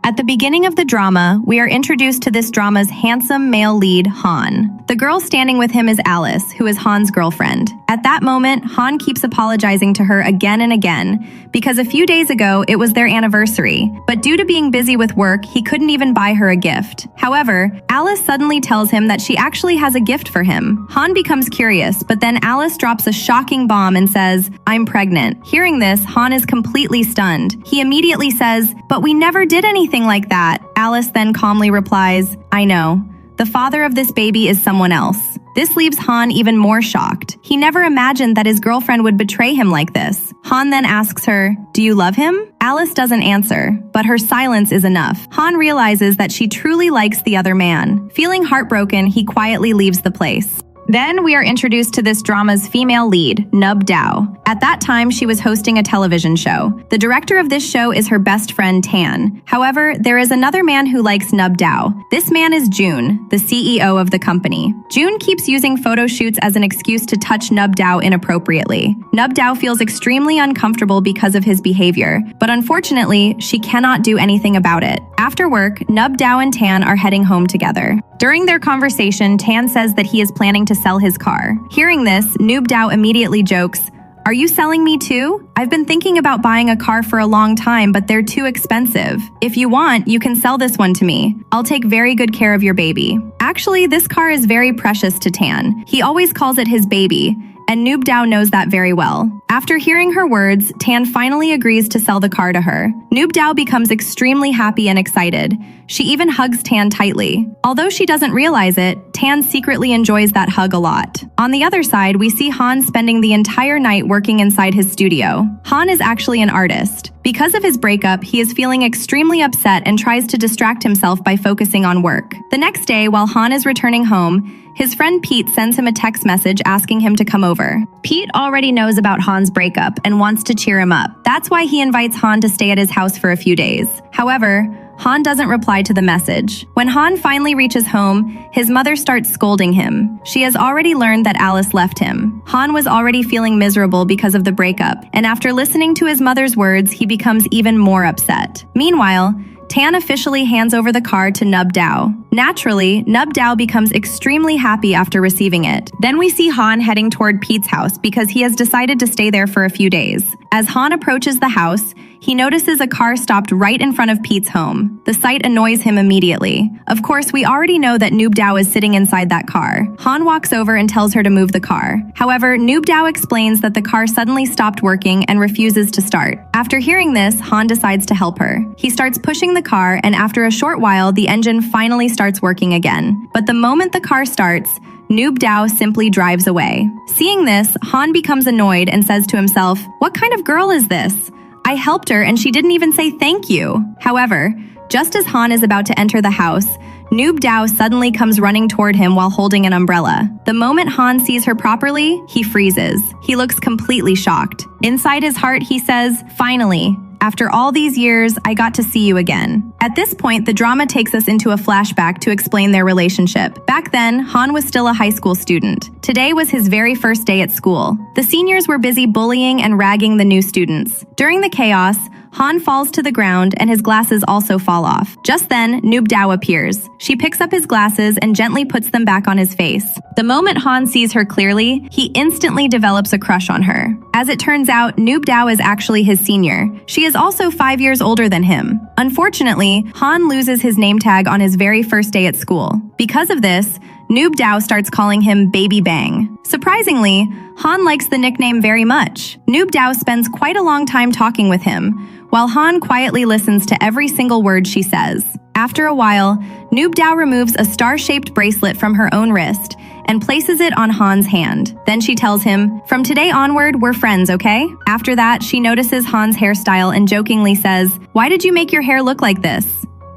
At the beginning of the drama, we are introduced to this drama's handsome male lead, Han. The girl standing with him is Alice, who is Han's girlfriend. At that moment, Han keeps apologizing to her again and again because a few days ago it was their anniversary, but due to being busy with work, he couldn't even buy her a gift. However, Alice suddenly tells him that she actually has a gift for him. Han becomes curious, but then Alice drops a shocking bomb and says, "I'm pregnant." Hearing this, Han is completely stunned. He immediately says, "But we never did anything like that." Alice then calmly replies, "I know. The father of this baby is someone else." This leaves Han even more shocked. He never imagined that his girlfriend would betray him like this. Han then asks her, "Do you love him?" Alice doesn't answer, but her silence is enough. Han realizes that she truly likes the other man. Feeling heartbroken, he quietly leaves the place. Then we are introduced to this drama's female lead, Nub Dao. At that time, she was hosting a television show. The director of this show is her best friend, Tan. However, there is another man who likes Nub Dao. This man is June, the CEO of the company. June keeps using photo shoots as an excuse to touch Nub Dao inappropriately. Nub Dao feels extremely uncomfortable because of his behavior, but unfortunately, she cannot do anything about it. After work, Nub Dao and Tan are heading home together. During their conversation, Tan says that he is planning to sell his car. Hearing this, Nub Dao immediately jokes, "Are you selling me too? I've been thinking about buying a car for a long time, but they're too expensive. If you want, you can sell this one to me. I'll take very good care of your baby." Actually, this car is very precious to Tan. He always calls it his baby, and Nub Dao knows that very well. After hearing her words, Tan finally agrees to sell the car to her. Nub Dao becomes extremely happy and excited. She even hugs Tan tightly. Although she doesn't realize it, Tan secretly enjoys that hug a lot. On the other side, we see Han spending the entire night working inside his studio. Han is actually an artist. Because of his breakup, he is feeling extremely upset and tries to distract himself by focusing on work. The next day, while Han is returning home, his friend Pete sends him a text message asking him to come over. Pete already knows about Han's breakup and wants to cheer him up. That's why he invites Han to stay at his house for a few days. However, Han doesn't reply to the message. When Han finally reaches home, his mother starts scolding him. She has already learned that Alice left him. Han was already feeling miserable because of the breakup, and after listening to his mother's words, he becomes even more upset. Meanwhile, Tan officially hands over the car to Nub Dao. Naturally, Nub Dao becomes extremely happy after receiving it. Then we see Han heading toward Pete's house because he has decided to stay there for a few days. As Han approaches the house, he notices a car stopped right in front of Pete's home. The sight annoys him immediately. Of course, we already know that Nub Dao is sitting inside that car. Han walks over and tells her to move the car. However, Nub Dao explains that the car suddenly stopped working and refuses to start. After hearing this, Han decides to help her. He starts pushing the car, and after a short while, the engine finally starts working again. But the moment the car starts, Nub Dao simply drives away. Seeing this, Han becomes annoyed and says to himself, "What kind of girl is this? I helped her and she didn't even say thank you." However, just as Han is about to enter the house, Nub Dao suddenly comes running toward him while holding an umbrella. The moment Han sees her properly, he freezes. He looks completely shocked. Inside his heart, he says, "Finally, after all these years, I got to see you again." At this point, the drama takes us into a flashback to explain their relationship. Back then, Han was still a high school student. Today was his very first day at school. The seniors were busy bullying and ragging the new students. During the chaos, Han falls to the ground and his glasses also fall off. Just then, Nub Dao appears. She picks up his glasses and gently puts them back on his face. The moment Han sees her clearly, he instantly develops a crush on her. As it turns out, Nub Dao is actually his senior. She is also 5 years older than him. Unfortunately, Han loses his name tag on his very first day at school. Because of this, Nub Dao starts calling him Baby Bang. Surprisingly, Han likes the nickname very much. Nub Dao spends quite a long time talking with him, while Han quietly listens to every single word she says. After a while, Nub Dao removes a star-shaped bracelet from her own wrist and places it on Han's hand. Then she tells him, "From today onward, we're friends, okay?" After that, she notices Han's hairstyle and jokingly says, "Why did you make your hair look like this?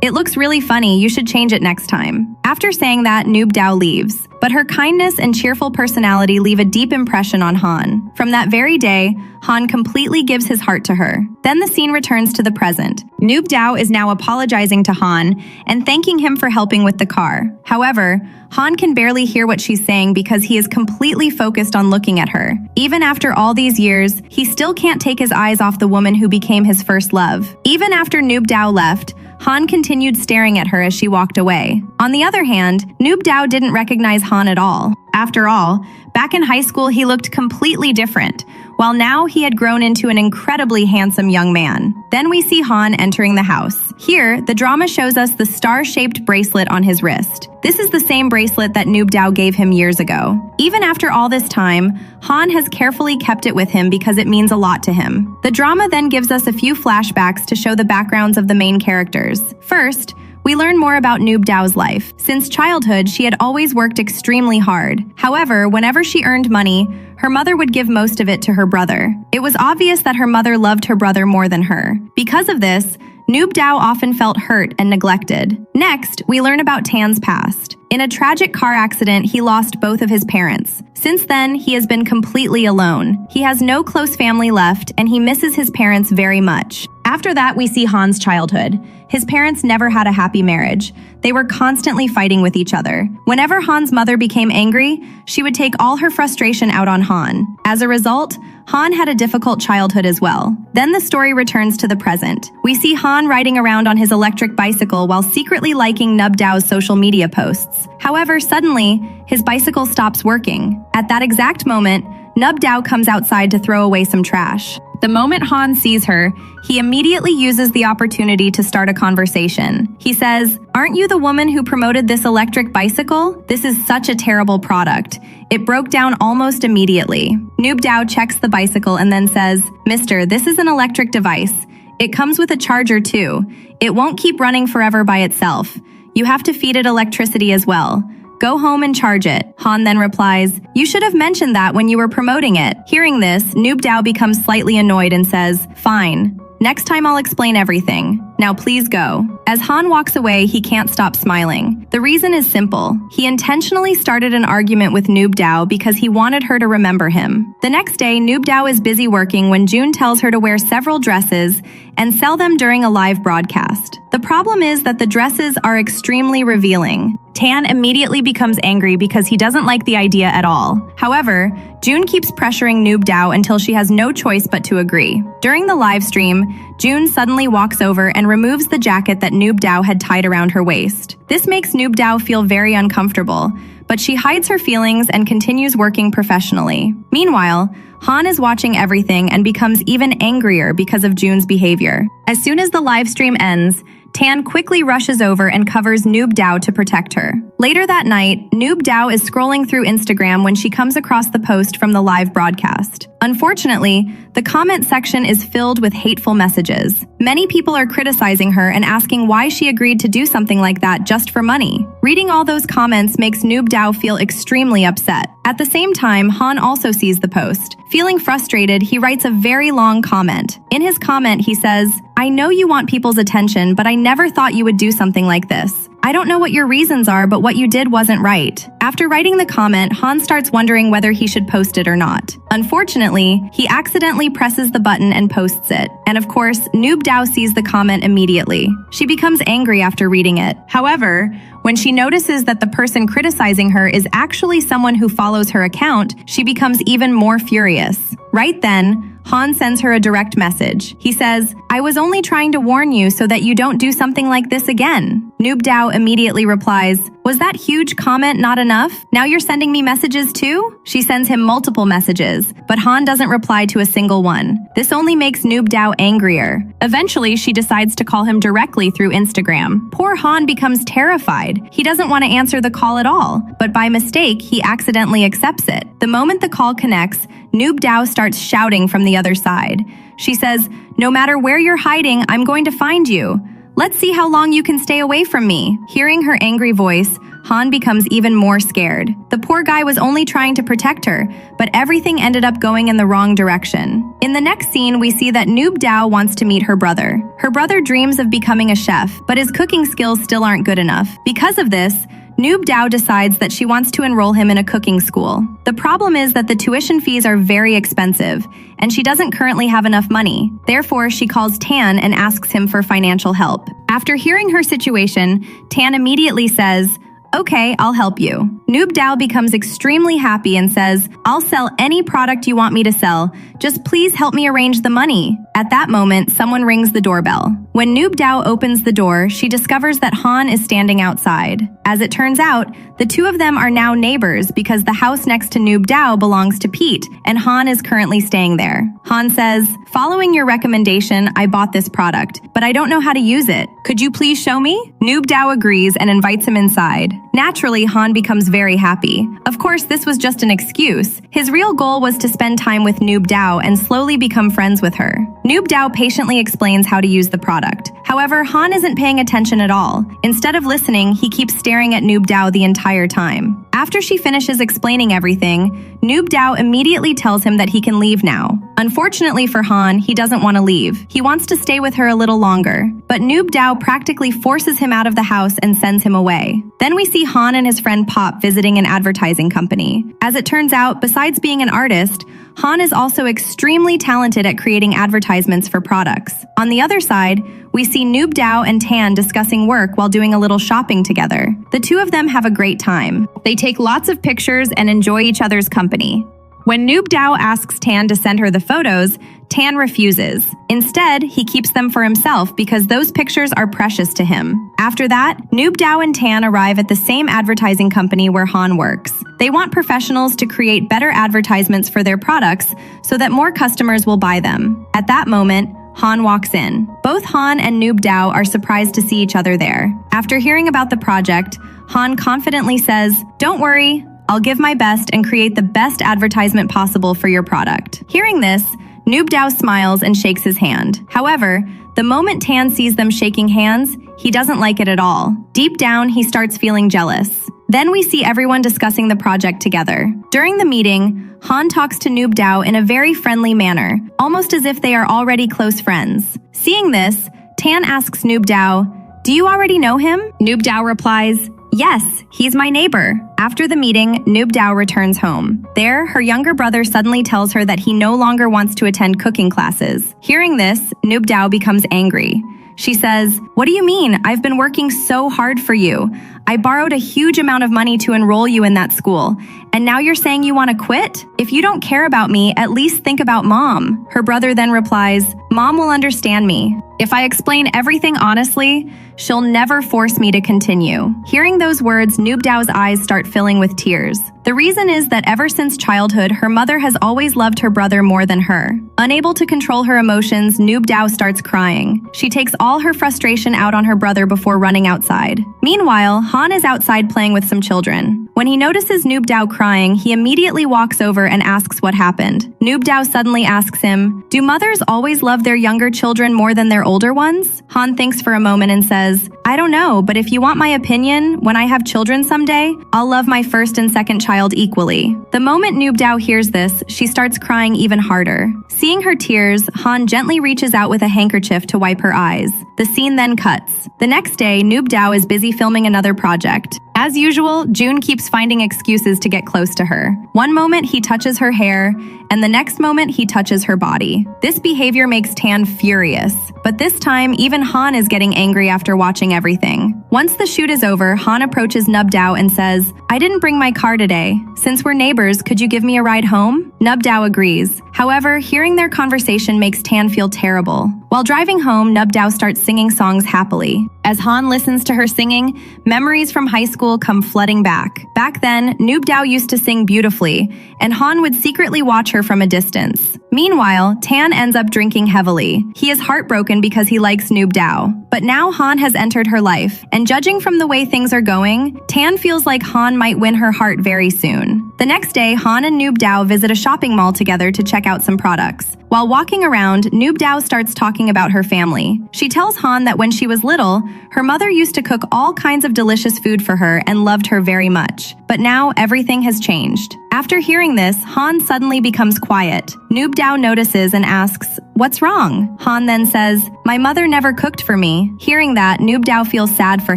It looks really funny, you should change it next time." After saying that, Nub Dao leaves. But her kindness and cheerful personality leave a deep impression on Han. From that very day, Han completely gives his heart to her. Then the scene returns to the present. Nub Dao is now apologizing to Han and thanking him for helping with the car. However, Han can barely hear what she's saying because he is completely focused on looking at her. Even after all these years, he still can't take his eyes off the woman who became his first love. Even after Nub Dao left, Han continued staring at her as she walked away. On the other hand, Nub Dao didn't recognize Han at all. After all, back in high school he looked completely different, while now he had grown into an incredibly handsome young man. Then we see Han entering the house. Here, the drama shows us the star-shaped bracelet on his wrist. This is the same bracelet that Nub Dao gave him years ago. Even after all this time, Han has carefully kept it with him because it means a lot to him. The drama then gives us a few flashbacks to show the backgrounds of the main characters. First, we learn more about Nub Dao's life. Since childhood, she had always worked extremely hard. However, whenever she earned money, her mother would give most of it to her brother. It was obvious that her mother loved her brother more than her. Because of this, Nub Dao often felt hurt and neglected. Next, we learn about Tan's past. In a tragic car accident, he lost both of his parents. Since then, he has been completely alone. He has no close family left, and he misses his parents very much. After that, we see Han's childhood. His parents never had a happy marriage. They were constantly fighting with each other. Whenever Han's mother became angry, she would take all her frustration out on Han. As a result, Han had a difficult childhood as well. Then the story returns to the present. We see Han riding around on his electric bicycle while secretly liking Nub Dao's social media posts. However, suddenly, his bicycle stops working. At that exact moment, Nub Dao comes outside to throw away some trash. The moment Han sees her, he immediately uses the opportunity to start a conversation. He says, "Aren't you the woman who promoted this electric bicycle? This is such a terrible product. It broke down almost immediately." Nub Dao checks the bicycle and then says, "Mister, this is an electric device. It comes with a charger too. It won't keep running forever by itself. You have to feed it electricity as well. Go home and charge it." Han then replies, "You should have mentioned that when you were promoting it." Hearing this, Nub Dao becomes slightly annoyed and says, "Fine. Next time I'll explain everything. Now please go." As Han walks away, he can't stop smiling. The reason is simple. He intentionally started an argument with Nub Dao because he wanted her to remember him. The next day, Nub Dao is busy working when June tells her to wear several dresses and sell them during a live broadcast. The problem is that the dresses are extremely revealing. Tan immediately becomes angry because he doesn't like the idea at all. However, June keeps pressuring Nub Dao until she has no choice but to agree. During the live stream, June suddenly walks over and removes the jacket that Nub Dao had tied around her waist. This makes Nub Dao feel very uncomfortable, but she hides her feelings and continues working professionally. Meanwhile, Han is watching everything and becomes even angrier because of June's behavior. As soon as the live stream ends, Tan quickly rushes over and covers Nub Dao to protect her. Later that night, Nub Dao is scrolling through Instagram when she comes across the post from the live broadcast. Unfortunately, the comment section is filled with hateful messages. Many people are criticizing her and asking why she agreed to do something like that just for money. Reading all those comments makes Nub Dao feel extremely upset. At the same time, Han also sees the post. Feeling frustrated, he writes a very long comment. In his comment, he says, "I know you want people's attention, but I never thought you would do something like this. I don't know what your reasons are, but what you did wasn't right." After writing the comment, Han starts wondering whether he should post it or not. Unfortunately, he accidentally presses the button and posts it. And of course, Nub Dao sees the comment immediately. She becomes angry after reading it. However, when she notices that the person criticizing her is actually someone who follows her account, she becomes even more furious. Right then, Han sends her a direct message. He says, "I was only trying to warn you so that you don't do something like this again." Nub Dao immediately replies, "Was that huge comment not enough? Now you're sending me messages too?" She sends him multiple messages, but Han doesn't reply to a single one. This only makes Nub Dao angrier. Eventually, she decides to call him directly through Instagram. Poor Han becomes terrified. He doesn't want to answer the call at all, but by mistake, he accidentally accepts it. The moment the call connects, Nub Dao starts shouting from the other side. She says, "No matter where you're hiding, I'm going to find you. Let's see how long you can stay away from me." Hearing her angry voice, Han becomes even more scared. The poor guy was only trying to protect her, but everything ended up going in the wrong direction. In the next scene, we see that Nub Dao wants to meet her brother. Her brother dreams of becoming a chef, but his cooking skills still aren't good enough. Because of this, Nub Dao decides that she wants to enroll him in a cooking school. The problem is that the tuition fees are very expensive, and she doesn't currently have enough money. Therefore, she calls Tan and asks him for financial help. After hearing her situation, Tan immediately says, "Okay, I'll help you." Nub Dao becomes extremely happy and says, "I'll sell any product you want me to sell. Just please help me arrange the money." At that moment, someone rings the doorbell. When Nub Dao opens the door, she discovers that Han is standing outside. As it turns out, the two of them are now neighbors because the house next to Nub Dao belongs to Pete, and Han is currently staying there. Han says, "Following your recommendation, I bought this product, but I don't know how to use it. Could you please show me?" Nub Dao agrees and invites him inside. Naturally, Han becomes very happy. Of course, this was just an excuse. His real goal was to spend time with Nub Dao and slowly become friends with her. Nub Dao patiently explains how to use the product. However, Han isn't paying attention at all. Instead of listening, he keeps staring at Nub Dao the entire time. After she finishes explaining everything, Nub Dao immediately tells him that he can leave now. Unfortunately for Han, he doesn't want to leave. He wants to stay with her a little longer. But Nub Dao practically forces him out of the house and sends him away. Then we see Han and his friend Pop visiting an advertising company. As it turns out, besides being an artist, Han is also extremely talented at creating advertisements for products. On the other side, we see Nub Dao and Tan discussing work while doing a little shopping together. The two of them have a great time. They take lots of pictures and enjoy each other's company. When Nub Dao asks Tan to send her the photos, Tan refuses. Instead, he keeps them for himself because those pictures are precious to him. After that, Nub Dao and Tan arrive at the same advertising company where Han works. They want professionals to create better advertisements for their products so that more customers will buy them. At that moment, Han walks in. Both Han and Nub Dao are surprised to see each other there. After hearing about the project, Han confidently says, "Don't worry, I'll give my best and create the best advertisement possible for your product." Hearing this, Nub Dao smiles and shakes his hand. However, the moment Tan sees them shaking hands, he doesn't like it at all. Deep down, he starts feeling jealous. Then we see everyone discussing the project together. During the meeting, Han talks to Nub Dao in a very friendly manner, almost as if they are already close friends. Seeing this, Tan asks Nub Dao, "Do you already know him?" Nub Dao replies, "Yes, he's my neighbor." After the meeting, Nub Dao returns home. There, her younger brother suddenly tells her that he no longer wants to attend cooking classes. Hearing this, Nub Dao becomes angry. She says, "What do you mean? I've been working so hard for you. I borrowed a huge amount of money to enroll you in that school. And now you're saying you want to quit? If you don't care about me, at least think about Mom." Her brother then replies, "Mom will understand me. If I explain everything honestly, she'll never force me to continue." Hearing those words, Nub Dao's eyes start filling with tears. The reason is that ever since childhood, her mother has always loved her brother more than her. Unable to control her emotions, Nub Dao starts crying. She takes all her frustration out on her brother before running outside. Meanwhile, Han is outside playing with some children. When he notices Nub Dao crying, he immediately walks over and asks what happened. Nub Dao suddenly asks him, "Do mothers always love their younger children more than their older ones?" Han thinks for a moment and says, "I don't know, but if you want my opinion, when I have children someday, I'll love my first and second child equally." The moment Nub Dao hears this, she starts crying even harder. Seeing her tears, Han gently reaches out with a handkerchief to wipe her eyes. The scene then cuts. The next day, Nub Dao is busy filming another project. As usual, June keeps finding excuses to get close to her. One moment he touches her hair, and the next moment he touches her body. This behavior makes Tan furious, but this time even Han is getting angry after watching everything. Once the shoot is over, Han approaches Nub Dao and says, "I didn't bring my car today. Since we're neighbors, could you give me a ride home?" Nub Dao agrees. However, hearing their conversation makes Tan feel terrible. While driving home, Nub Dao starts singing songs happily. As Han listens to her singing, memories from high school come flooding back. Back then, Nub Dao used to sing beautifully, and Han would secretly watch her from a distance. Meanwhile, Tan ends up drinking heavily. He is heartbroken because he likes Nub Dao. But now Han has entered her life, and judging from the way things are going, Tan feels like Han might win her heart very soon. The next day, Han and Nub Dao visit a shopping mall together to check out some products. While walking around, Nub Dao starts talking about her family. She tells Han that when she was little, her mother used to cook all kinds of delicious food for her and loved her very much. But now everything has changed. After hearing this, Han suddenly becomes quiet. Nub Dao notices and asks, "What's wrong?" Han then says, "My mother never cooked for me." Hearing that, Nub Dao feels sad for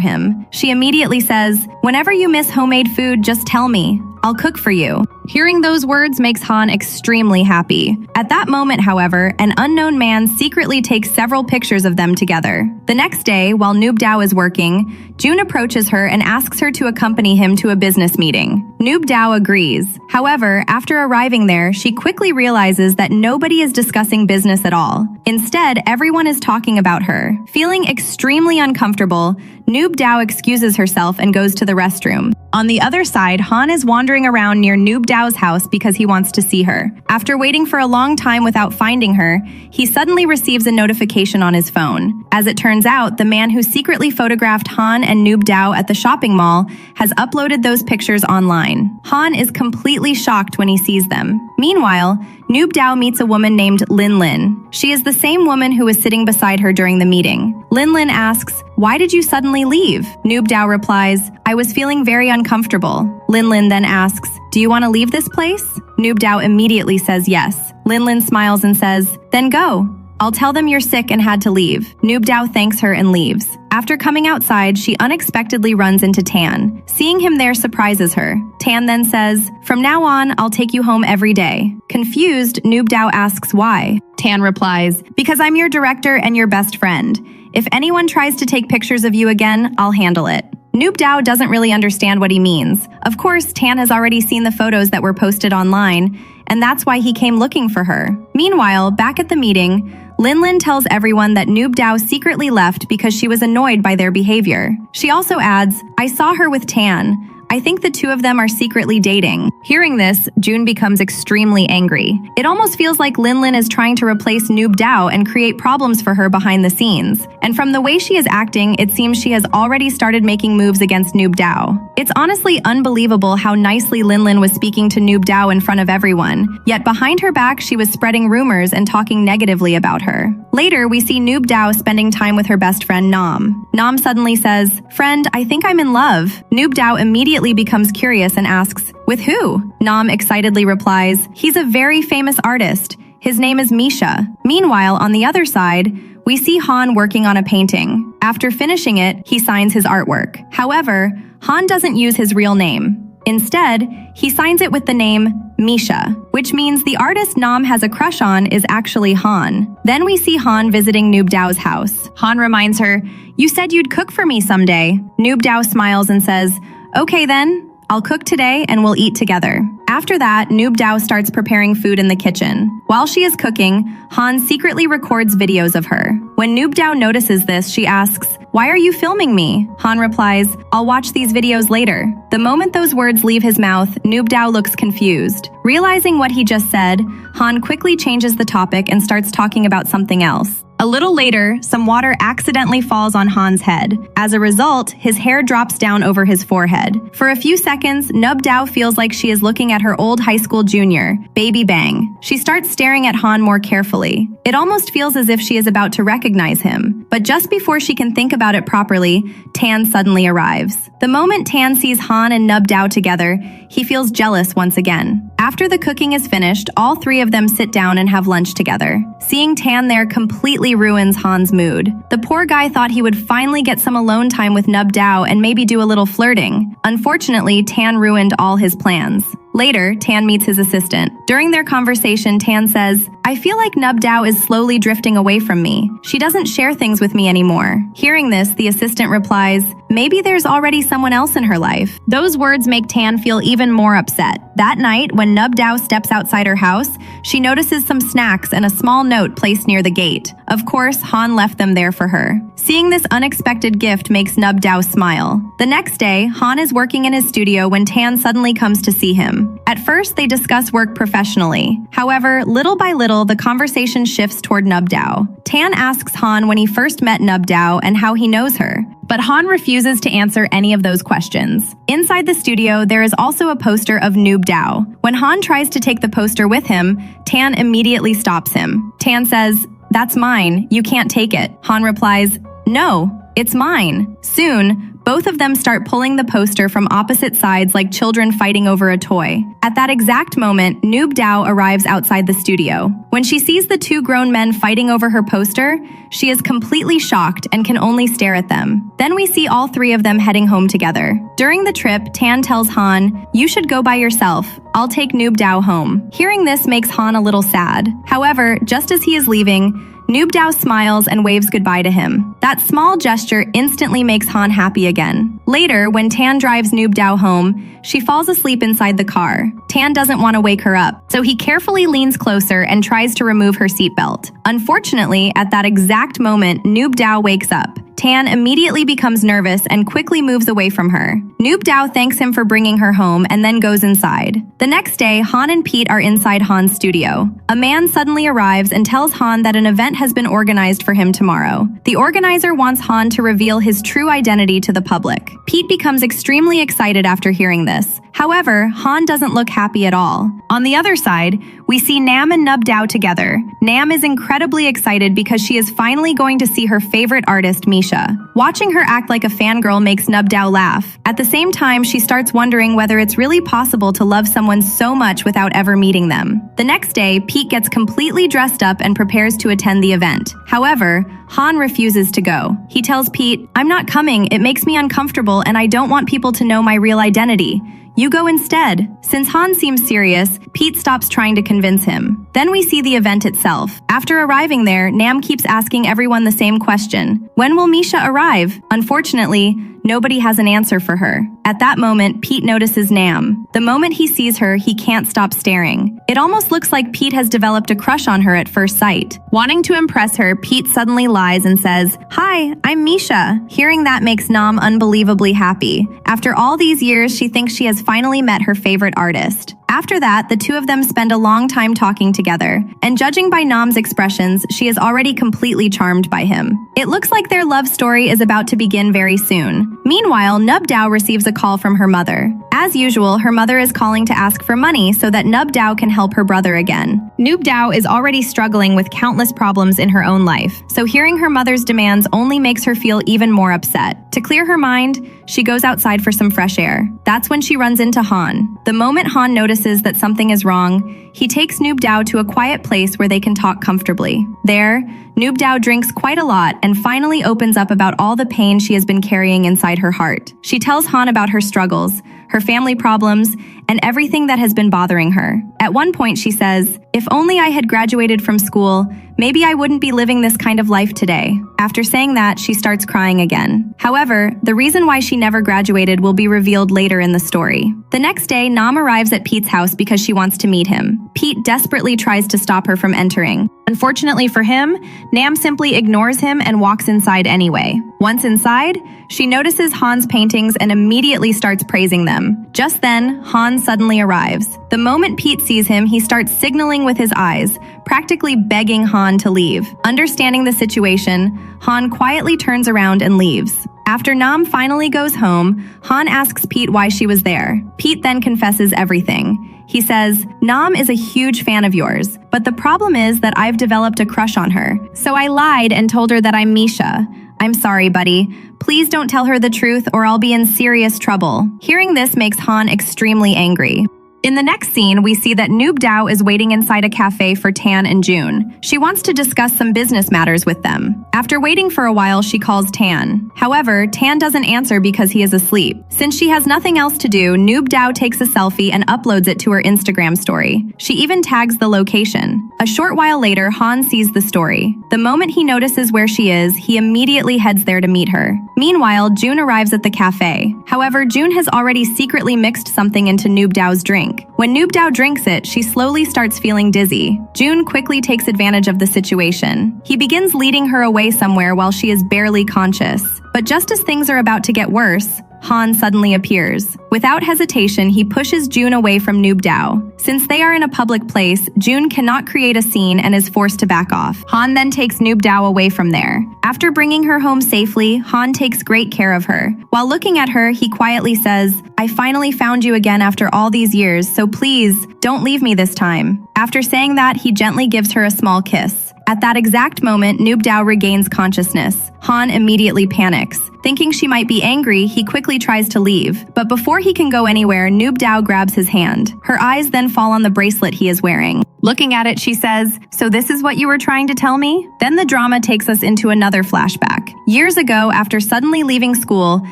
him. She immediately says, "Whenever you miss homemade food, just tell me. I'll cook for you." Hearing those words makes Han extremely happy. At that moment, however, an unknown man secretly takes several pictures of them together. The next day, while Nub Dao is working, June approaches her and asks her to accompany him to a business meeting. Nub Dao agrees. However, after arriving there, she quickly realizes that nobody is discussing business at all. Instead, everyone is talking about her. Feeling extremely uncomfortable, Nub Dao excuses herself and goes to the restroom. On the other side, Han is wandering around near Nub Dao's house because he wants to see her. After waiting for a long time without finding her, he suddenly receives a notification on his phone. As it turns out, the man who secretly photographed Han and Nub Dao at the shopping mall has uploaded those pictures online. Han is completely shocked when he sees them. Meanwhile, Nub Dao meets a woman named Lin Lin. She is the same woman who was sitting beside her during the meeting. Lin Lin asks, "Why did you suddenly leave?" Nub Dao replies, "I was feeling very uncomfortable." Lin Lin then asks, "Do you want to leave this place?" Nub Dao immediately says yes. Lin Lin smiles and says, "Then go. I'll tell them you're sick and had to leave." Nub Dao thanks her and leaves. After coming outside, she unexpectedly runs into Tan. Seeing him there surprises her. Tan then says, "From now on, I'll take you home every day." Confused, Nub Dao asks why. Tan replies, "Because I'm your director and your best friend. If anyone tries to take pictures of you again, I'll handle it." Nub Dao doesn't really understand what he means. Of course, Tan has already seen the photos that were posted online, and that's why he came looking for her. Meanwhile, back at the meeting, Lin Lin tells everyone that Nub Dao secretly left because she was annoyed by their behavior. She also adds, "I saw her with Tan. I think the two of them are secretly dating." Hearing this, June becomes extremely angry. It almost feels like Lin Lin is trying to replace Nub Dao and create problems for her behind the scenes. And from the way she is acting, it seems she has already started making moves against Nub Dao. It's honestly unbelievable how nicely Lin Lin was speaking to Nub Dao in front of everyone, yet behind her back she was spreading rumors and talking negatively about her. Later, we see Nub Dao spending time with her best friend Nam. Nam suddenly says, "Friend, I think I'm in love." Nub Dao immediately becomes curious and asks, "With who?" Nam excitedly replies, "He's a very famous artist. His name is Misha." Meanwhile, on the other side, we see Han working on a painting. After finishing it, he signs his artwork. However, Han doesn't use his real name. Instead, he signs it with the name Misha, which means the artist Nam has a crush on is actually Han. Then we see Han visiting Nub Dao's house. Han reminds her, "You said you'd cook for me someday." Nub Dao smiles and says, "Okay then, I'll cook today and we'll eat together." After that, Nub Dao starts preparing food in the kitchen. While she is cooking, Han secretly records videos of her. When Nub Dao notices this, she asks, "Why are you filming me?" Han replies, "I'll watch these videos later." The moment those words leave his mouth, Nub Dao looks confused. Realizing what he just said, Han quickly changes the topic and starts talking about something else. A little later, some water accidentally falls on Han's head. As a result, his hair drops down over his forehead. For a few seconds, Nub Dao feels like she is looking at her old high school junior, Baby Bang. She starts staring at Han more carefully. It almost feels as if she is about to recognize him. But just before she can think about it properly, Tan suddenly arrives. The moment Tan sees Han and Nub Dao together, he feels jealous once again. After the cooking is finished, all three of them sit down and have lunch together. Seeing Tan there completely ruins Han's mood. The poor guy thought he would finally get some alone time with Nub Dao and maybe do a little flirting. Unfortunately, Tan ruined all his plans. Later, Tan meets his assistant. During their conversation, Tan says, "I feel like Nub Dao is slowly drifting away from me. She doesn't share things with me anymore." Hearing this, the assistant replies, "Maybe there's already someone else in her life." Those words make Tan feel even more upset. That night, when Nub Dao steps outside her house, she notices some snacks and a small note placed near the gate. Of course, Han left them there for her. Seeing this unexpected gift makes Nub Dao smile. The next day, Han is working in his studio when Tan suddenly comes to see him. At first, they discuss work professionally. However, little by little, the conversation shifts toward Nub Dao. Tan asks Han when he first met Nub Dao and how he knows her. But Han refuses to answer any of those questions. Inside the studio, there is also a poster of Nub Dao. When Han tries to take the poster with him, Tan immediately stops him. Tan says, "That's mine. You can't take it." Han replies, "No, it's mine." Soon, Both of them start pulling the poster from opposite sides like children fighting over a toy. At that exact moment, Nub Dao arrives outside the studio. When she sees the two grown men fighting over her poster, she is completely shocked and can only stare at them. Then we see all three of them heading home together. During the trip, Tan tells Han, "You should go by yourself. I'll take Nub Dao home." Hearing this makes Han a little sad. However, just as he is leaving, Nub Dao smiles and waves goodbye to him. That small gesture instantly makes Han happy again. Later, when Tan drives Nub Dao home, she falls asleep inside the car. Tan doesn't want to wake her up, so he carefully leans closer and tries to remove her seatbelt. Unfortunately, at that exact moment, Nub Dao wakes up. Tan immediately becomes nervous and quickly moves away from her. Nub Dao thanks him for bringing her home and then goes inside. The next day, Han and Pete are inside Han's studio. A man suddenly arrives and tells Han that an event has been organized for him tomorrow. The organizer wants Han to reveal his true identity to the public. Pete becomes extremely excited after hearing this. However, Han doesn't look happy at all. On the other side, we see Nam and Nub Dao together. Nam is incredibly excited because she is finally going to see her favorite artist, Misha. Watching her act like a fangirl makes Nub Dao laugh. At the same time, she starts wondering whether it's really possible to love someone so much without ever meeting them. The next day, Pete gets completely dressed up and prepares to attend the event. However, Han refuses to go. He tells Pete, "I'm not coming, it makes me uncomfortable and I don't want people to know my real identity. You go instead." Since Han seems serious, Pete stops trying to convince him. Then we see the event itself. After arriving there, Nam keeps asking everyone the same question. When will Misha arrive? Unfortunately, nobody has an answer for her. At that moment, Pete notices Nam. The moment he sees her, he can't stop staring. It almost looks like Pete has developed a crush on her at first sight. Wanting to impress her, Pete suddenly lies and says, "Hi, I'm Misha." Hearing that makes Nam unbelievably happy. After all these years, she thinks she has finally met her favorite artist. After that, the two of them spend a long time talking together, and judging by Nam's expressions, she is already completely charmed by him. It looks like their love story is about to begin very soon. Meanwhile, Nub Dao receives a call from her mother. As usual, her mother is calling to ask for money so that Nub Dao can help her brother again. Nub Dao is already struggling with countless problems in her own life, so hearing her mother's demands only makes her feel even more upset. To clear her mind, she goes outside for some fresh air. That's when she runs into Han. The moment Han notices that something is wrong, he takes Nub Dao to a quiet place where they can talk comfortably. There, Nub Dao drinks quite a lot and finally opens up about all the pain she has been carrying inside her heart. She tells Han about her struggles, her family problems, and everything that has been bothering her. At one point, she says, "If only I had graduated from school, maybe I wouldn't be living this kind of life today." After saying that, she starts crying again. However, the reason why she never graduated will be revealed later in the story. The next day, Nam arrives at Pete's house because she wants to meet him. Pete desperately tries to stop her from entering. Unfortunately for him, Nam simply ignores him and walks inside anyway. Once inside, she notices Han's paintings and immediately starts praising them. Just then, Han suddenly arrives. The moment Pete sees him, he starts signaling with his eyes, practically begging Han to leave. Understanding the situation, Han quietly turns around and leaves. After Nam finally goes home, Han asks Pete why she was there. Pete then confesses everything. He says, "Nam is a huge fan of yours, but the problem is that I've developed a crush on her. So I lied and told her that I'm Misha. I'm sorry, buddy. Please don't tell her the truth or I'll be in serious trouble." Hearing this makes Han extremely angry. In the next scene, we see that Nub Dao is waiting inside a cafe for Tan and June. She wants to discuss some business matters with them. After waiting for a while, she calls Tan. However, Tan doesn't answer because he is asleep. Since she has nothing else to do, Nub Dao takes a selfie and uploads it to her Instagram story. She even tags the location. A short while later, Han sees the story. The moment he notices where she is, he immediately heads there to meet her. Meanwhile, June arrives at the cafe. However, June has already secretly mixed something into Nub Dao's drink. When Nub Dao drinks it, she slowly starts feeling dizzy. June quickly takes advantage of the situation. He begins leading her away somewhere while she is barely conscious. But just as things are about to get worse, Han suddenly appears. Without hesitation, he pushes June away from Nub Dao. Since they are in a public place, June cannot create a scene and is forced to back off. Han then takes Nub Dao away from there. After bringing her home safely, Han takes great care of her. While looking at her, he quietly says, "I finally found you again after all these years, so please, don't leave me this time." After saying that, he gently gives her a small kiss. At that exact moment, Nub Dao regains consciousness. Han immediately panics. Thinking she might be angry, he quickly tries to leave. But before he can go anywhere, Nub Dao grabs his hand. Her eyes then fall on the bracelet he is wearing. Looking at it, she says, "So this is what you were trying to tell me?" Then the drama takes us into another flashback. Years ago, after suddenly leaving school,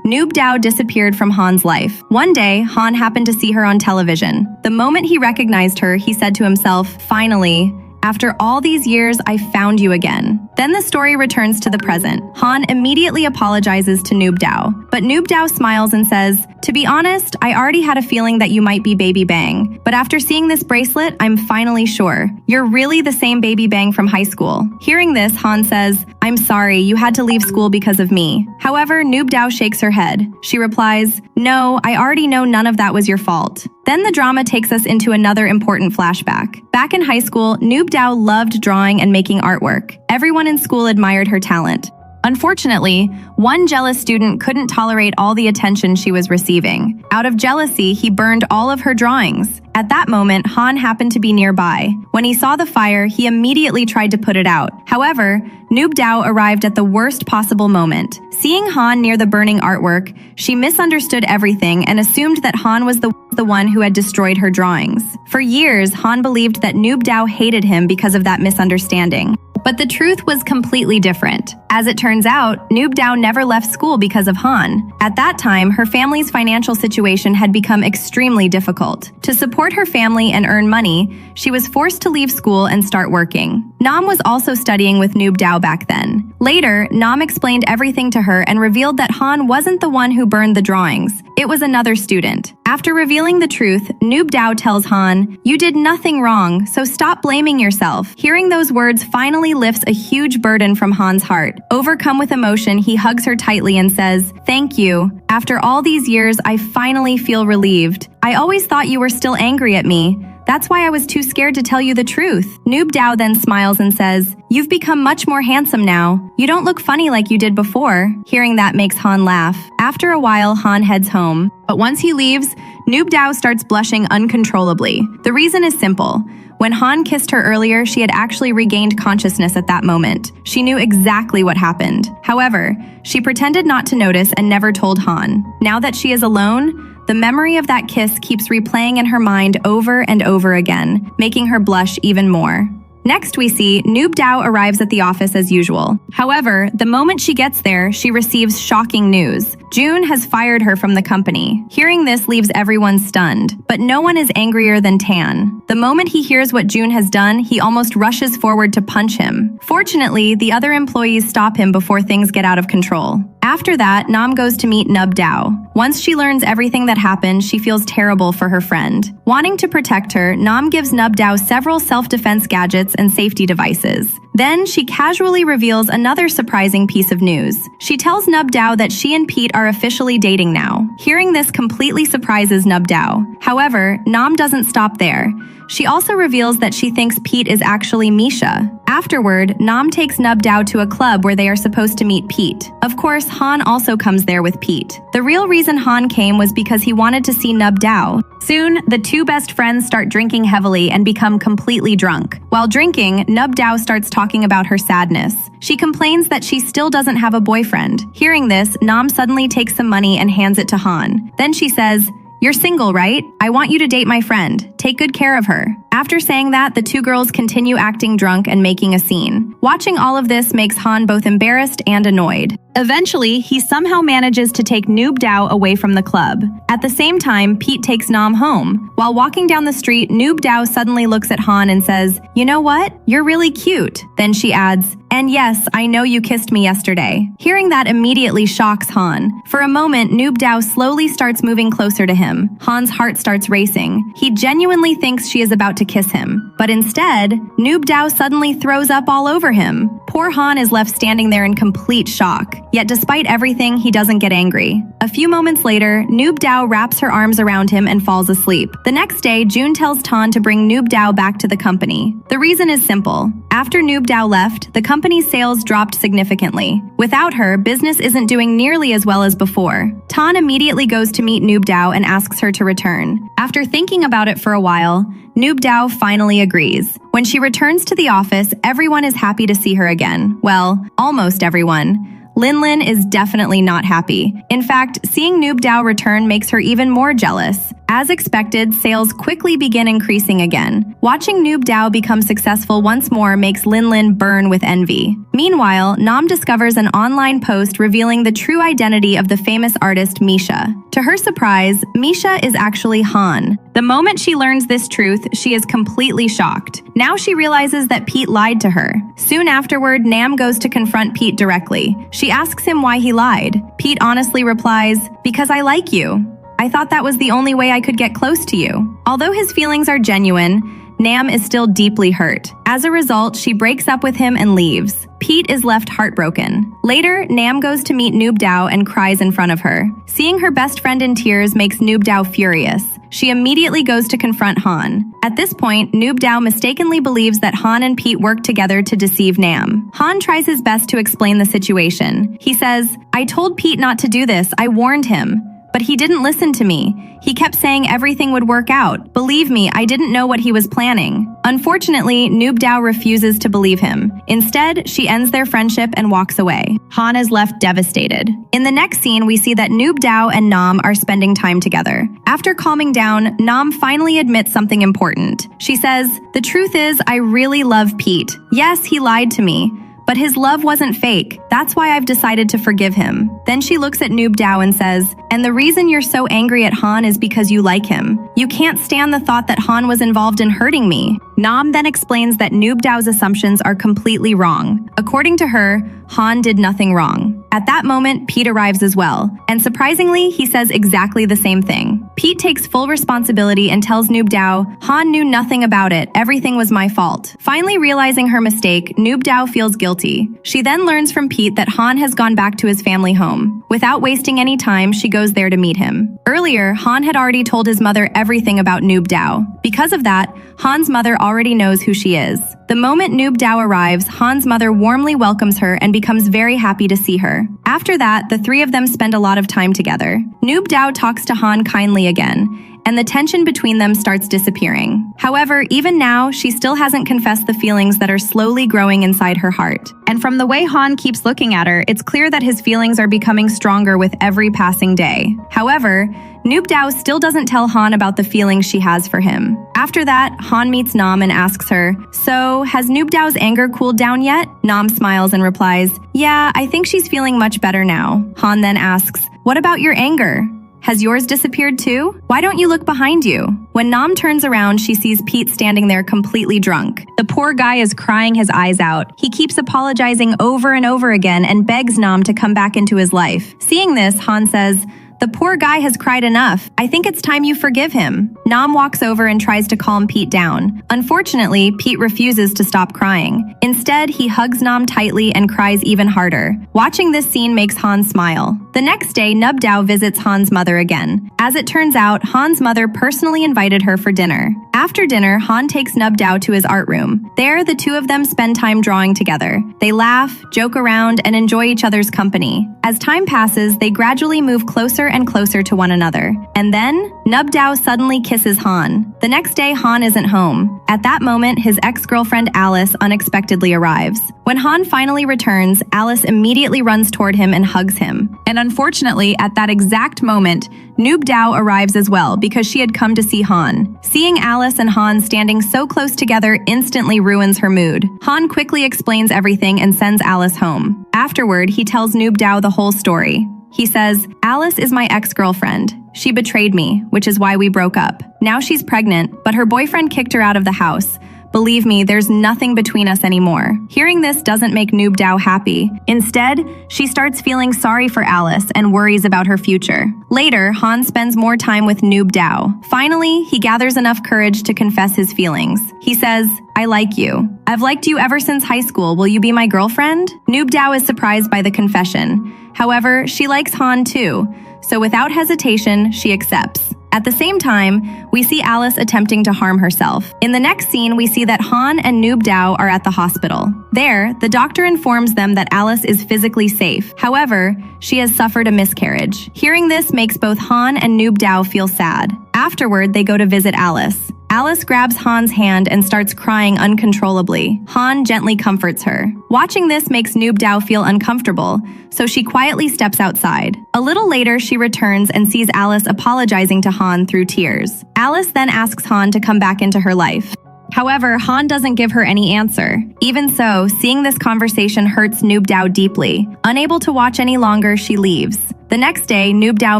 Nub Dao disappeared from Han's life. One day, Han happened to see her on television. The moment he recognized her, he said to himself, "Finally, after all these years, I found you again." Then the story returns to the present. Han immediately apologizes to Nub Dao, but Nub Dao smiles and says, "To be honest, I already had a feeling that you might be Baby Bang, but after seeing this bracelet, I'm finally sure. You're really the same Baby Bang from high school." Hearing this, Han says, "I'm sorry, you had to leave school because of me." However, Nub Dao shakes her head. She replies, "No, I already know none of that was your fault." Then the drama takes us into another important flashback. Back in high school, Nub Dao loved drawing and making artwork. Everyone in school admired her talent. Unfortunately, one jealous student couldn't tolerate all the attention she was receiving. Out of jealousy, he burned all of her drawings. At that moment, Han happened to be nearby. When he saw the fire, he immediately tried to put it out. However, Nub Dao arrived at the worst possible moment. Seeing Han near the burning artwork, she misunderstood everything and assumed that Han was the one who had destroyed her drawings. For years, Han believed that Nub Dao hated him because of that misunderstanding. But the truth was completely different. As it turns out, Nub Dao never left school because of Han. At that time, her family's financial situation had become extremely difficult. To support her family and earn money, she was forced to leave school and start working. Nam was also studying with Nub Dao back then. Later, Nam explained everything to her and revealed that Han wasn't the one who burned the drawings. It was another student. After revealing the truth, Nub Dao tells Han, "You did nothing wrong, so stop blaming yourself." Hearing those words finally lifts a huge burden from Han's heart. Overcome with emotion, he hugs her tightly and says, "Thank you. After all these years, I finally feel relieved. I always thought you were still angry at me. That's why I was too scared to tell you the truth." Nub Dao then smiles and says, "You've become much more handsome now. You don't look funny like you did before." Hearing that makes Han laugh. After a while, Han heads home. But once he leaves, Nub Dao starts blushing uncontrollably. The reason is simple. When Han kissed her earlier, she had actually regained consciousness at that moment. She knew exactly what happened. However, she pretended not to notice and never told Han. Now that she is alone, the memory of that kiss keeps replaying in her mind over and over again, making her blush even more. Next, we see Nub Dao arrives at the office as usual. However, the moment she gets there, she receives shocking news. June has fired her from the company. Hearing this leaves everyone stunned, but no one is angrier than Tan. The moment he hears what June has done, he almost rushes forward to punch him. Fortunately, the other employees stop him before things get out of control. After that, Nam goes to meet Nub Dao. Once she learns everything that happened, she feels terrible for her friend. Wanting to protect her, Nam gives Nub Dao several self-defense gadgets and safety devices. Then she casually reveals another surprising piece of news. She tells Nub Dao that she and Pete are officially dating now. Hearing this completely surprises Nub Dao. However, Nam doesn't stop there. She also reveals that she thinks Pete is actually Misha. Afterward, Nam takes Nub Dao to a club where they are supposed to meet Pete. Of course, Han also comes there with Pete. The real reason Han came was because he wanted to see Nub Dao. Soon, the two best friends start drinking heavily and become completely drunk. While drinking, Nub Dao starts talking about her sadness. She complains that she still doesn't have a boyfriend. Hearing this, Nam suddenly takes some money and hands it to Han. Then she says, "You're single, right? I want you to date my friend. Take good care of her." After saying that, the two girls continue acting drunk and making a scene. Watching all of this makes Han both embarrassed and annoyed. Eventually, he somehow manages to take Nub Dao away from the club. At the same time, Pete takes Nam home. While walking down the street, Nub Dao suddenly looks at Han and says, "You know what? You're really cute." Then she adds, "And yes, I know you kissed me yesterday." Hearing that immediately shocks Han. For a moment, Nub Dao slowly starts moving closer to him. Han's heart starts racing. He genuinely thinks she is about to kiss him. But instead, Nub Dao suddenly throws up all over him. Poor Han is left standing there in complete shock. Yet despite everything, he doesn't get angry. A few moments later, Nub Dao wraps her arms around him and falls asleep. The next day, June tells Tan to bring Nub Dao back to the company. The reason is simple. After Nub Dao left, the company's sales dropped significantly. Without her, business isn't doing nearly as well as before. Tan immediately goes to meet Nub Dao and asks her to return. After thinking about it for a while, Nub Dao finally agrees. When she returns to the office, everyone is happy to see her again. Well, almost everyone. Lin is definitely not happy. In fact, seeing Nub Dao return makes her even more jealous. As expected, sales quickly begin increasing again. Watching Nub Dao become successful once more makes Lin burn with envy. Meanwhile, Nam discovers an online post revealing the true identity of the famous artist Misha. To her surprise, Misha is actually Han. The moment she learns this truth, she is completely shocked. Now she realizes that Pete lied to her. Soon afterward, Nam goes to confront Pete directly. She asks him why he lied. Pete honestly replies, "Because I like you. I thought that was the only way I could get close to you." Although his feelings are genuine, Nam is still deeply hurt. As a result, she breaks up with him and leaves. Pete is left heartbroken. Later, Nam goes to meet Nub Dao and cries in front of her. Seeing her best friend in tears makes Nub Dao furious. She immediately goes to confront Han. At this point, Nub Dao mistakenly believes that Han and Pete worked together to deceive Nam. Han tries his best to explain the situation. He says, "I told Pete not to do this, I warned him. But he didn't listen to me. He kept saying everything would work out. Believe me, I didn't know what he was planning." Unfortunately, Nub Dao refuses to believe him. Instead, she ends their friendship and walks away. Han is left devastated. In the next scene, we see that Nub Dao and Nam are spending time together. After calming down, Nam finally admits something important. She says, "The truth is, I really love Pete. Yes, he lied to me. But his love wasn't fake. That's why I've decided to forgive him." Then she looks at Nub Dao and says, "And the reason you're so angry at Han is because you like him. You can't stand the thought that Han was involved in hurting me." Nam then explains that Nub Dao's assumptions are completely wrong. According to her, Han did nothing wrong. At that moment, Pete arrives as well. And surprisingly, he says exactly the same thing. Pete takes full responsibility and tells Nub Dao, "Han knew nothing about it. Everything was my fault." Finally realizing her mistake, Nub Dao feels guilty. She then learns from Pete that Han has gone back to his family home. Without wasting any time, she goes there to meet him. Earlier, Han had already told his mother everything about Nub Dao. Because of that, Han's mother already knows who she is. The moment Nub Dao arrives, Han's mother warmly welcomes her and becomes very happy to see her. After that, the three of them spend a lot of time together. Nub Dao talks to Han kindly again, and the tension between them starts disappearing. However, even now, she still hasn't confessed the feelings that are slowly growing inside her heart. And from the way Han keeps looking at her, it's clear that his feelings are becoming stronger with every passing day. However, Nub Dao still doesn't tell Han about the feelings she has for him. After that, Han meets Nam and asks her, "So, has Nub Dao's anger cooled down yet?" Nam smiles and replies, "Yeah, I think she's feeling much better now." Han then asks, "What about your anger? Has yours disappeared too? Why don't you look behind you?" When Nam turns around, she sees Pete standing there completely drunk. The poor guy is crying his eyes out. He keeps apologizing over and over again and begs Nam to come back into his life. Seeing this, Han says, "The poor guy has cried enough. I think it's time you forgive him." Nam walks over and tries to calm Pete down. Unfortunately, Pete refuses to stop crying. Instead, he hugs Nam tightly and cries even harder. Watching this scene makes Han smile. The next day, Nub Dao visits Han's mother again. As it turns out, Han's mother personally invited her for dinner. After dinner, Han takes Nub Dao to his art room. There, the two of them spend time drawing together. They laugh, joke around, and enjoy each other's company. As time passes, they gradually move closer and closer to one another. And then, Nub Dao suddenly kisses Han. The next day, Han isn't home. At that moment, his ex-girlfriend Alice unexpectedly arrives. When Han finally returns, Alice immediately runs toward him and hugs him. And unfortunately, at that exact moment, Nub Dao arrives as well because she had come to see Han. Seeing Alice and Han standing so close together instantly ruins her mood. Han quickly explains everything and sends Alice home. Afterward, he tells Nub Dao the whole story. He says, "Alice is my ex-girlfriend. She betrayed me, which is why we broke up. Now she's pregnant, but her boyfriend kicked her out of the house. Believe me, there's nothing between us anymore." Hearing this doesn't make Nub Dao happy. Instead, she starts feeling sorry for Alice and worries about her future. Later, Han spends more time with Nub Dao. Finally, he gathers enough courage to confess his feelings. He says, "I like you. I've liked you ever since high school. Will you be my girlfriend?" Nub Dao is surprised by the confession. However, she likes Han too, so without hesitation, she accepts. At the same time, we see Alice attempting to harm herself. In the next scene, we see that Han and Nub Dao are at the hospital. There, the doctor informs them that Alice is physically safe. However, she has suffered a miscarriage. Hearing this makes both Han and Nub Dao feel sad. Afterward, they go to visit Alice. Alice grabs Han's hand and starts crying uncontrollably. Han gently comforts her. Watching this makes Nub Dao feel uncomfortable, so she quietly steps outside. A little later, she returns and sees Alice apologizing to Han through tears. Alice then asks Han to come back into her life. However, Han doesn't give her any answer. Even so, seeing this conversation hurts Nub Dao deeply. Unable to watch any longer, she leaves. The next day, Nub Dao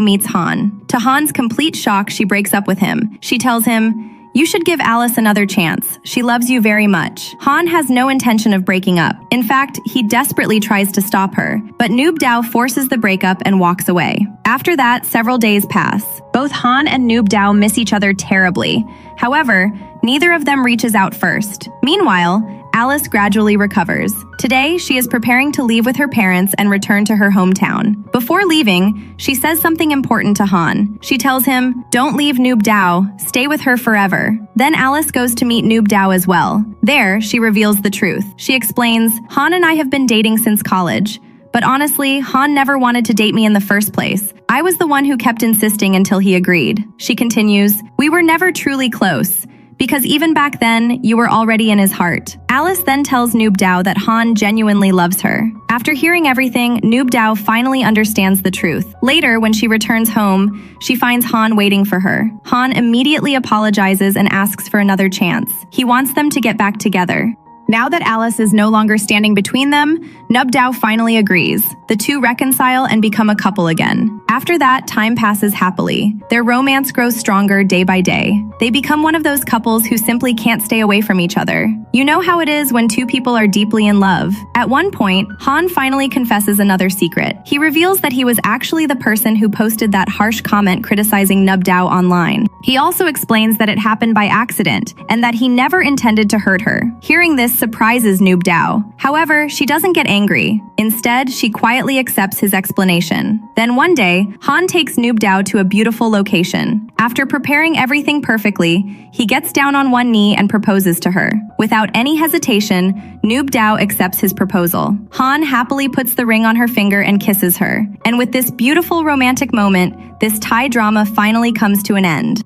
meets Han. To Han's complete shock, she breaks up with him. She tells him, "You should give Alice another chance. She loves you very much." Han has no intention of breaking up. In fact, he desperately tries to stop her, but Nub Dao forces the breakup and walks away. After that, several days pass. Both Han and Nub Dao miss each other terribly. However, neither of them reaches out first. Meanwhile, Alice gradually recovers. Today, she is preparing to leave with her parents and return to her hometown. Before leaving, she says something important to Han. She tells him, "Don't leave Nub Dao, stay with her forever." Then Alice goes to meet Nub Dao as well. There, she reveals the truth. She explains, "Han and I have been dating since college. But honestly, Han never wanted to date me in the first place. I was the one who kept insisting until he agreed." She continues, "We were never truly close, because even back then, you were already in his heart." Alice then tells Nub Dao that Han genuinely loves her. After hearing everything, Nub Dao finally understands the truth. Later, when she returns home, she finds Han waiting for her. Han immediately apologizes and asks for another chance. He wants them to get back together. Now that Alice is no longer standing between them, Nub Dao finally agrees. The two reconcile and become a couple again. After that, time passes happily. Their romance grows stronger day by day. They become one of those couples who simply can't stay away from each other. You know how it is when two people are deeply in love. At one point, Han finally confesses another secret. He reveals that he was actually the person who posted that harsh comment criticizing Nub Dao online. He also explains that it happened by accident and that he never intended to hurt her. Hearing this surprises Nub Dao. However, she doesn't get angry. Instead, she quietly accepts his explanation. Then one day, Han takes Nub Dao to a beautiful location. After preparing everything perfectly, he gets down on one knee and proposes to her. Without any hesitation, Nub Dao accepts his proposal. Han happily puts the ring on her finger and kisses her. And with this beautiful romantic moment, this Thai drama finally comes to an end.